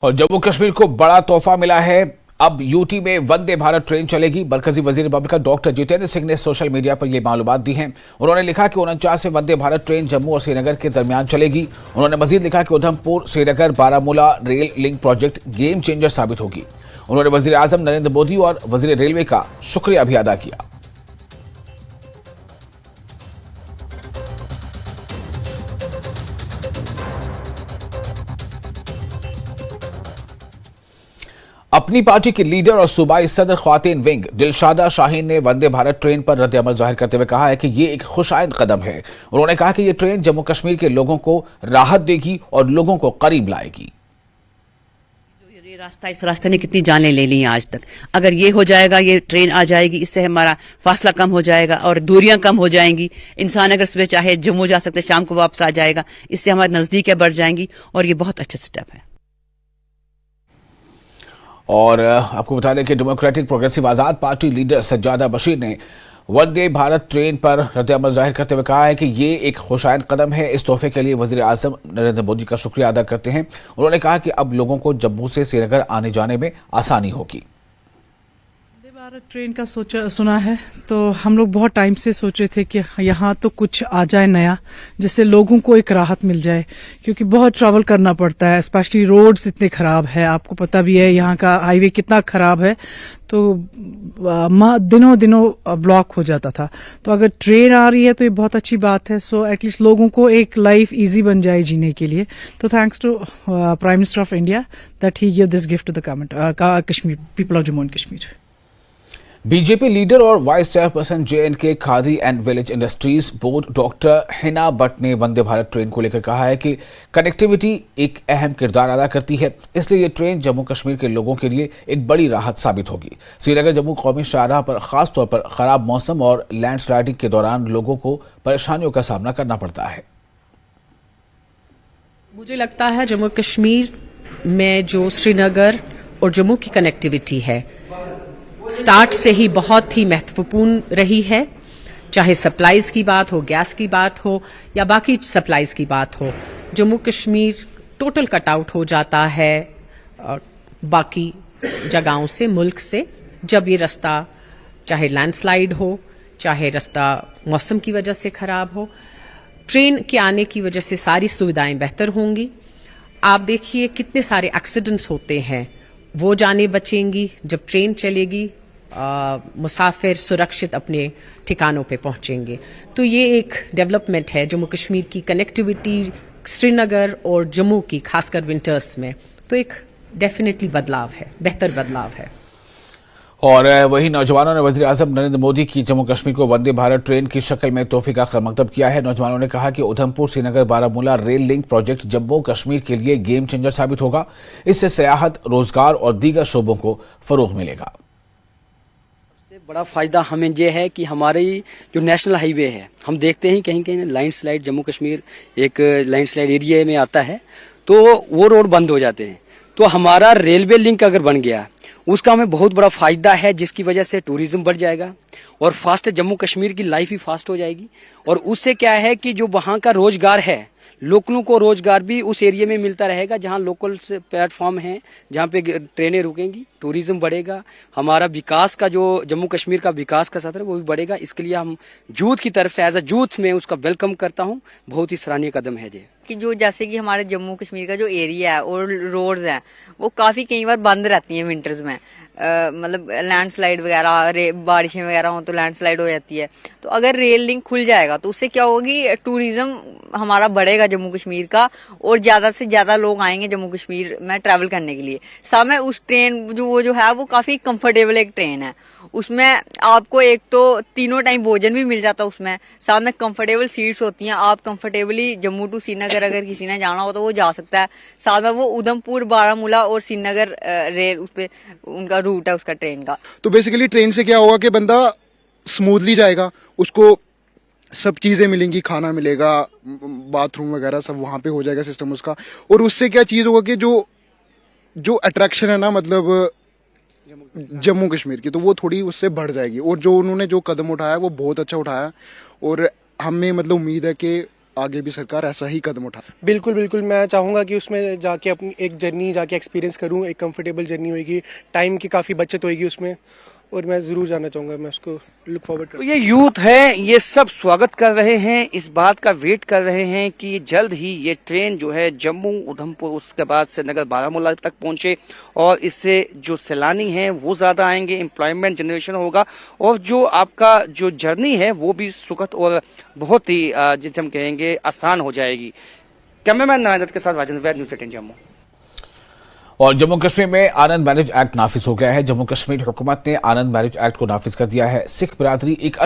और जम्मू कश्मीर को बड़ा तोहफा मिला है। अब यूटी में वंदे भारत ट्रेन चलेगी। मरकजी वजीर ममलिकत डॉक्टर जितेंद्र सिंह ने सोशल मीडिया पर यह मालूमात दी है। उन्होंने लिखा कि 49वें वंदे भारत ट्रेन जम्मू और श्रीनगर के दरमियान चलेगी। उन्होंने मजीद लिखा कि Udhampur Srinagar Baramulla rail link project game changer साबित होगी। उन्होंने वजीर आजम नरेंद्र मोदी और वजीर रेलवे का शुक्रिया भी अदा किया। अपनी पार्टी की लीडर और सूबाई सदर ख्वातीन विंग दिलशादा शाहीन ने वंदे भारत ट्रेन पर रद्द अमल जाहिर करते हुए कहा है कि ये एक खुशाइंद कदम है। उन्होंने कहा कि ये ट्रेन जम्मू कश्मीर के लोगों को राहत देगी और लोगों को करीब लाएगी। ये रास्ता, इस रास्ते ने कितनी जानें ले ली हैं आज तक। अगर ये हो जाएगा, ये ट्रेन आ जाएगी, इससे हमारा फासला कम हो जाएगा और दूरियां कम हो जाएंगी। इंसान अगर सुबह चाहे जम्मू जा सकते, शाम को वापस आ जाएगा। इससे हमारी नजदीकें बढ़ जाएंगी और ये बहुत अच्छा स्टेप है। और आपको बता दें कि डेमोक्रेटिक प्रोग्रेसिव आजाद पार्टी लीडर सज्जादा बशीर ने वंदे भारत ट्रेन पर रद्द अमल जाहिर करते हुए कहा है कि ये एक खुशाइंद कदम है। इस तोहफे के लिए वजीर आजम नरेंद्र मोदी का शुक्रिया अदा करते हैं। उन्होंने कहा कि अब लोगों को जम्मू से श्रीनगर आने जाने में आसानी होगी। भारत ट्रेन का सुना है तो हम लोग बहुत टाइम से सोच रहे थे कि यहाँ तो कुछ आ जाए नया, जिससे लोगों को एक राहत मिल जाए, क्योंकि बहुत ट्रैवल करना पड़ता है। स्पेशली रोड्स इतने खराब है, आपको पता भी है यहाँ का हाईवे कितना खराब है, तो दिनों दिनों ब्लॉक हो जाता था। तो अगर ट्रेन आ रही है तो ये बहुत अच्छी बात है। सो एटलीस्ट लोगों को एक लाइफ इजी बन जाए जीने के लिए। तो thanks to prime minister of India that he give this gift to the government Kashmir people of Jammu and Kashmir. BJP leader और vice chairperson J and K Khadi and village industries board doctor Hina Bhatt ने वंदे भारत ट्रेन को लेकर कहा है कि कनेक्टिविटी एक अहम किरदार अदा करती है, इसलिए ये ट्रेन जम्मू कश्मीर के लोगों के लिए एक बड़ी राहत साबित होगी। श्रीनगर जम्मू कौमी शाहराह पर खासतौर पर खराब मौसम और लैंडस्लाइडिंग के दौरान लोगों को परेशानियों का सामना करना पड़ता है। मुझे लगता है जम्मू कश्मीर में जो श्रीनगर और जम्मू की कनेक्टिविटी है स्टार्ट से ही बहुत ही महत्वपूर्ण रही है। चाहे सप्लाईज की बात हो, गैस की बात हो या बाकी सप्लाईज की बात हो, Jammu Kashmir total cut out हो जाता है बाकी जगहों से, मुल्क से, जब ये रास्ता चाहे लैंडस्लाइड हो, चाहे रास्ता मौसम की वजह से खराब हो। ट्रेन के आने की वजह से सारी सुविधाएं बेहतर होंगी। आप देखिए कितने सारे एक्सीडेंट्स होते हैं, वो जाने बचेंगी। जब ट्रेन चलेगी मुसाफिर सुरक्षित अपने ठिकानों पे पहुंचेंगे। तो ये एक डेवलपमेंट है जम्मू कश्मीर की कनेक्टिविटी श्रीनगर और जम्मू की, खासकर विंटर्स में। तो एक डेफिनेटली बदलाव है, बेहतर बदलाव है। और वही नौजवानों ने वजीर आजम नरेंद्र मोदी की जम्मू कश्मीर को वंदे भारत ट्रेन की शक्ल में तोहफे का खैरमकदम किया है। नौजवानों ने कहा कि Udhampur Srinagar Baramulla rail link project Jammu Kashmir के लिए गेम चेंजर साबित होगा। इससे सियाहत, रोजगार और दीगर शोबों को फरोग मिलेगा। सबसे बड़ा फायदा हमें यह है कि हमारी जो नेशनल हाईवे है, हम देखते हैं कहीं कहीं लैंडस्लाइड, जम्मू कश्मीर एक लैंडस्लाइड एरिया में आता है, तो वो रोड बंद हो जाते हैं। तो हमारा रेलवे लिंक अगर बन गया, उसका हमें बहुत बड़ा फायदा है, जिसकी वजह से टूरिज्म बढ़ जाएगा और फास्ट जम्मू कश्मीर की लाइफ भी फास्ट हो जाएगी। और उससे क्या है कि जो वहाँ का रोजगार है, लोकलों को रोजगार भी उस एरिया में मिलता रहेगा जहाँ लोकल प्लेटफॉर्म हैं, जहाँ पे ट्रेनें रुकेंगी, टूरिज्म बढ़ेगा, हमारा विकास का जो जम्मू कश्मीर का विकास का सत्र वो भी बढ़ेगा। इसके लिए हम यूथ की तरफ से एज अ यूथ में उसका वेलकम करता हूँ। बहुत ही सराहनीय कदम है ये कि जो जैसे कि हमारे जम्मू कश्मीर का जो एरिया है और रोड्स हैं वो काफी कई बार बंद रहती हैं विंटर्स में। मतलब लैंडस्लाइड वगैरह, बारिशें वगैरह हो तो लैंडस्लाइड हो जाती है। तो अगर रेल लिंक खुल जाएगा तो उससे क्या होगी, टूरिज्म हमारा बढ़ेगा जम्मू कश्मीर का और ज्यादा से ज्यादा लोग आएंगे जम्मू कश्मीर में ट्रैवल करने के लिए। सामने उस ट्रेन जो है वो काफी कंफर्टेबल एक ट्रेन है। उसमें आपको एक तो तीनों टाइम भोजन भी मिल जाता है, उसमें सामने कंफर्टेबल सीट्स होती हैं। आप कंफर्टेबली जम्मू टू श्रीनगर अगर किसी ने जाना हो तो वो जा सकता है। साथ में वो उधमपुर बारामूला और श्रीनगर रेल उस पे उनका रूट है उसका ट्रेन का। तो बेसिकली ट्रेन से क्या होगा कि बंदा स्मूथली जाएगा, उसको सब चीजें मिलेंगी, खाना मिलेगा, बाथरूम वगैरह सब वहां पे हो जाएगा सिस्टम उसका। और उससे क्या चीज होगा कि जो अट्रैक्शन है ना, मतलब जम्मू कश्मीर की, तो वो थोड़ी उससे बढ़ जाएगी। और जो उन्होंने जो कदम उठाया वो बहुत अच्छा उठाया और हमें मतलब उम्मीद है कि आगे भी सरकार ऐसा ही कदम उठा। बिल्कुल बिल्कुल, मैं चाहूँगा कि उसमें जाके अपनी एक जर्नी जाके एक्सपीरियंस करूँ, एक कंफर्टेबल जर्नी होगी, टाइम की काफ़ी बचत होगी उसमें, और मैं ज़रूर जाना चाहूँगा, मैं उसको लुक फॉरवर्ड तो ये यूथ है, ये सब स्वागत कर रहे हैं, इस बात का वेट कर रहे हैं कि जल्द ही ये ट्रेन जो है जम्मू उधमपुर उसके बाद श्रीनगर बारामूला तक पहुंचे और इससे जो सैलानी हैं वो ज्यादा आएंगे, एम्प्लॉयमेंट जनरेशन होगा और जो आपका जो जर्नी है वो भी सुखद और बहुत ही जिसे हम कहेंगे आसान हो जाएगी। कैमरामैन नारायण दत्त के साथ राजेंद्र वैद, न्यूज़ 18 जम्मू। और जम्मू कश्मीर में आनंद मैरिज एक्ट नाफिज हो गया है। जम्मू कश्मीर हुकूमत ने आनंद मैरिज एक्ट को नाफिज कर दिया है। सिख बिरादरी एक